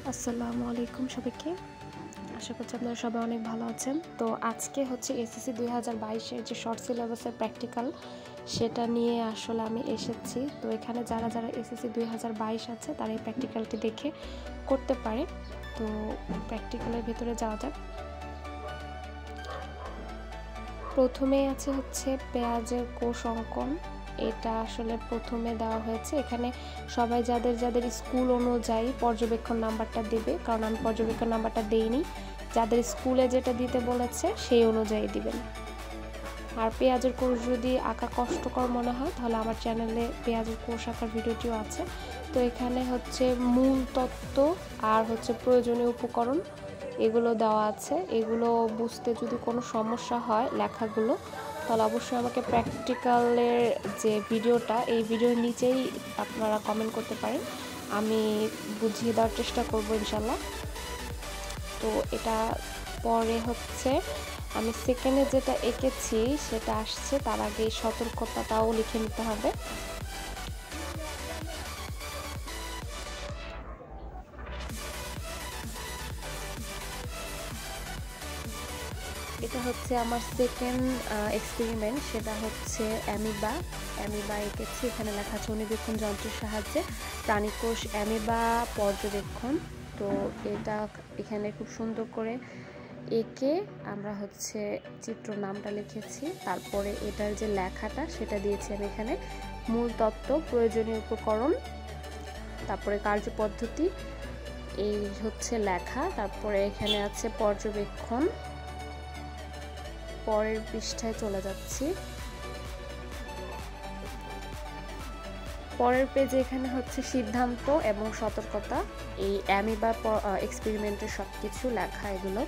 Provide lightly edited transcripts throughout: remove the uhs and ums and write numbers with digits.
আসসালামু আলাইকুম সবাইকে। আশা করছি আপনারা সবাই অনেক ভালো আছেন। তো আজকে হচ্ছে এসএসসি 2022-এর যে শর্ট সিলেবাসের প্র্যাকটিক্যাল সেটা নিয়ে আসলে আমি এসেছি। তো এখানে যারা যারা এসএসসি 2022 আছে তারা এই প্র্যাকটিক্যালটি দেখে করতে পারে। তো প্র্যাকটিক্যালের ভেতরে যাওয়া যাক। প্রথমেই আছে হচ্ছে পেঁয়াজের কোষ অঙ্কন। এটা আসলে প্রথমে দেওয়া হয়েছে। এখানে সবাই যাদের যাদের স্কুল অনুযায়ী পর্যবেক্ষণ নাম্বারটা দেবে, কারণ আমি পর্যবেক্ষণ নাম্বারটা দেইনি। যাদের স্কুলে যেটা দিতে বলেছে সেই অনুযায়ী দিবেন। আর পেঁয়াজের কোষ যদি আঁকা কষ্টকর মনে হয় তাহলে আমার চ্যানেলে পেঁয়াজের কোষ আঁকার ভিডিওটিও আছে। তো এখানে হচ্ছে মূল তত্ত্ব আর হচ্ছে প্রয়োজনীয় উপকরণ এগুলো দেওয়া আছে। এগুলো বুঝতে যদি কোনো সমস্যা হয় লেখাগুলো, তাহলে অবশ্যই আমাকে প্র্যাকটিক্যালের যে ভিডিওটা এই ভিডিওর নিচেই আপনারা কমেন্ট করতে পারেন, আমি বুঝিয়ে দেওয়ার চেষ্টা করব ইনশাল্লাহ। তো এটা পরে হচ্ছে আমি সেকেন্ডে যেটা এঁকেছি সেটা আসছে, তার আগে সতর্কতাটাও লিখে নিতে হবে। এটা হচ্ছে আমার সেকেন্ড এক্সপেরিমেন্ট, সেটা হচ্ছে অ্যামিবা এঁকেছি। এখানে লেখা আছে অনুবীক্ষণ যন্ত্রের সাহায্যে প্রাণীকোষ অ্যামিবা পর্যবেক্ষণ। তো এটা এখানে খুব সুন্দর করে এঁকে আমরা হচ্ছে চিত্র নামটা লিখেছি, তারপরে এটার যে লেখাটা সেটা দিয়েছি আমি এখানে। মূল তত্ত্ব, প্রয়োজনীয় উপকরণ, তারপরে কার্যপদ্ধতি, এই হচ্ছে লেখা। তারপরে এখানে আছে পর্যবেক্ষণ। পরের পৃষ্ঠায় চলে যাচ্ছি। পরের পেজে এখানে হচ্ছে সিদ্ধান্ত এবং সতর্কতা, এই অ্যামিবা এক্সপেরিমেন্টের সবকিছু লেখা এগুলো।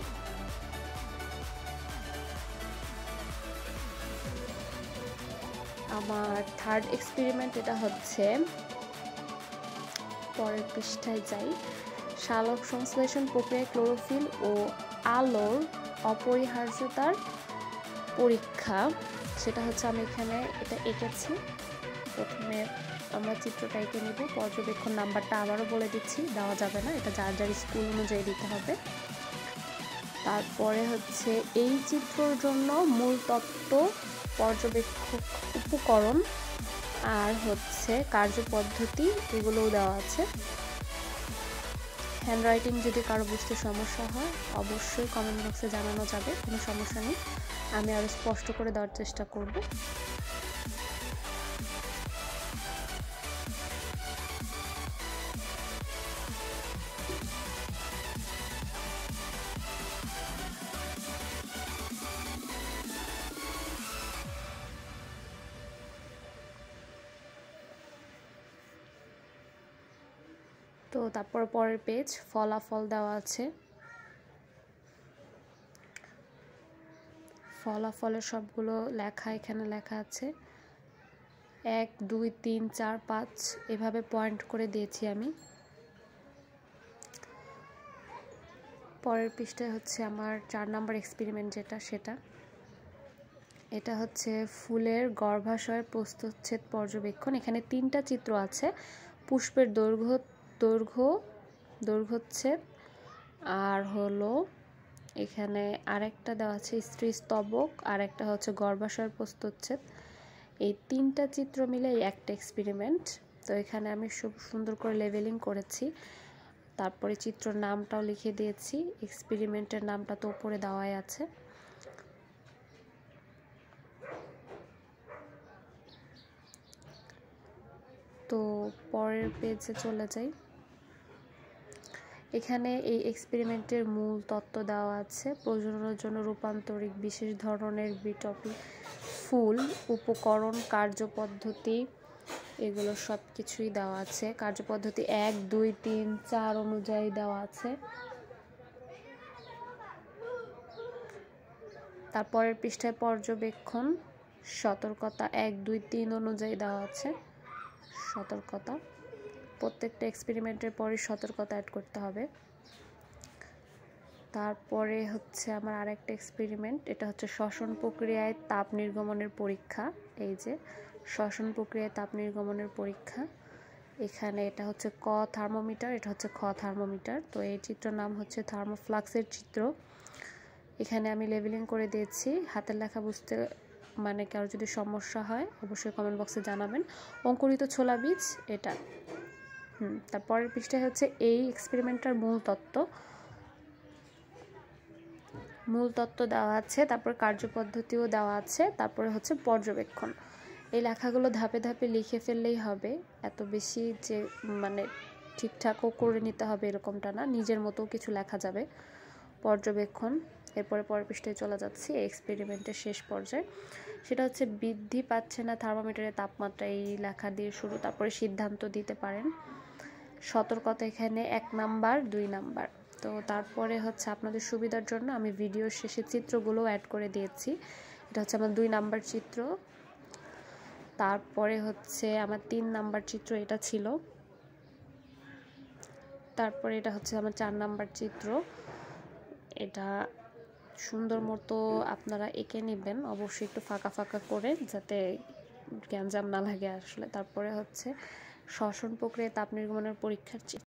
আমার থার্ড এক্সপেরিমেন্ট এটা হচ্ছে, পরের পৃষ্ঠায় যাই, সালোক সংশ্লেষণ প্রক্রিয়ায় ক্লোরোফিল ও আলোর অপরিহার্যতার পরীক্ষা। সেটা হচ্ছে আমি এখানে এটা এঁকেছি। প্রথমে আমরা চিত্রটা এঁকে নিব। পর্যবেক্ষণ নাম্বারটা আবারও বলে দিচ্ছি, দেওয়া যাবে না, এটা যার যার স্কুল অনুযায়ী দিতে হবে। তারপরে হচ্ছে এই চিত্রর জন্য মূল তত্ত্ব, পর্যবেক্ষক উপকরণ আর হচ্ছে কার্যপদ্ধতি এগুলোও দেওয়া আছে। হ্যান্ডরাইটিং যদি কারো বুঝতে সমস্যা হয় অবশ্যই কমেন্ট বক্সে জানানো যাবে, কোনো সমস্যা নেই, আমি আরও স্পষ্ট করে দেওয়ার চেষ্টা করব। তো তারপর পরের পেজ, ফলাফল দেওয়া আছে। ফলাফলের সবগুলো লেখা এখানে লেখা আছে, 1 2 3 4 5 এভাবে পয়েন্ট করে দিয়েছি আমি। পরের পৃষ্ঠায় হচ্ছে আমার 4 নম্বর এক্সপেরিমেন্ট যেটা, সেটা এটা হচ্ছে ফুলের গর্ভাশয়ের প্রস্থচ্ছেদ পর্যবেক্ষণ। এখানে 3টা চিত্র আছে, পুষ্পের দৈর্ঘ্যচ্ছেদ আর হলো এখানে আরেকটা দেওয়া আছে স্ত্রী স্তবক, আর একটা হচ্ছে গর্ভাশয়ের প্রস্থচ্ছেদ। এই 3টা চিত্র মিলে একটা এক্সপেরিমেন্ট। তো এখানে আমি খুব সুন্দর করে লেবেলিং করেছি, তারপরে চিত্রর নামটাও লিখে দিয়েছি, এক্সপেরিমেন্টের নামটা তো উপরে দেওয়াই আছে। তো পরের পেজে চলে যাই। এখানে এই এক্সপেরিমেন্টের মূল তত্ত্ব দেওয়া আছে, প্রজননের জন্য রূপান্তরিক বিশেষ ধরনের বিটপি ফুল, উপকরণ, কার্যপদ্ধতি এগুলো সব কিছুই দেওয়া আছে। কার্যপদ্ধতি 1 2 3 4 অনুযায়ী দেওয়া আছে। তারপরের পৃষ্ঠায় পর্যবেক্ষণ, সতর্কতা 1 2 3 অনুযায়ী দেওয়া আছে। সতর্কতা, প্রত্যেকটা এক্সপেরিমেন্টের পরই সতর্কতা অ্যাড করতে হবে। তারপরে হচ্ছে আমার আরেকটা এক্সপেরিমেন্ট, এটা হচ্ছে শ্বসন প্রক্রিয়ায় তাপ নির্গমনের পরীক্ষা। এই যে শ্বসন প্রক্রিয়ায় তাপ নির্গমনের পরীক্ষা, এখানে এটা হচ্ছে ক থার্মোমিটার, এটা হচ্ছে খ থার্মোমিটার। তো এই চিত্রের নাম হচ্ছে থার্মোফ্লাক্সের চিত্র। এখানে আমি লেবেলিং করে দিয়েছি। হাতের লেখা বুঝতে মানে কারো যদি সমস্যা হয় অবশ্যই কমেন্ট বক্সে জানাবেন। অঙ্কুরিত ছোলা বীজ এটা। তারপরের পৃষ্ঠায় হচ্ছে এই এক্সপেরিমেন্টটার মূল তত্ত্ব দেওয়া আছে, তারপর কার্যপদ্ধতিও দেওয়া আছে, তারপরে হচ্ছে পর্যবেক্ষণ। এই লেখাগুলো ধাপে ধাপে লিখে ফেললেই হবে, এত বেশি যে মানে ঠিকঠাকও করে নিতে হবে এরকমটা না, নিজের মতো কিছু লেখা যাবে। পর্যবেক্ষণ, এরপরে পরের পৃষ্ঠায় চলে যাচ্ছি। এই এক্সপেরিমেন্টের শেষ পর্যায়ে সেটা হচ্ছে বৃদ্ধি পাচ্ছে না থার্মোমিটারের তাপমাত্রা, এই লেখা দিয়ে শুরু। তারপরে সিদ্ধান্ত দিতে পারেন। সতর্কতা এখানে 1 নাম্বার 2 নাম্বার। তো তারপরে হচ্ছে আপনাদের সুবিধার জন্য আমি ভিডিওর শেষে চিত্রগুলো অ্যাড করে দিয়েছি। এটা হচ্ছে আমার 2 নাম্বার চিত্র। তারপরে হচ্ছে আমার 3 নাম্বার চিত্র এটা ছিল। তারপরে এটা হচ্ছে আমার 4 নাম্বার চিত্র। এটা সুন্দর মতো আপনারা এঁকে নেবেন, অবশ্যই একটু ফাঁকা ফাঁকা করে, যাতে গ্যাঞ্জাম না লাগে আসলে। তারপরে হচ্ছে শ্বসন প্রক্রিয়ায় তাপ নির্গমনের পরীক্ষার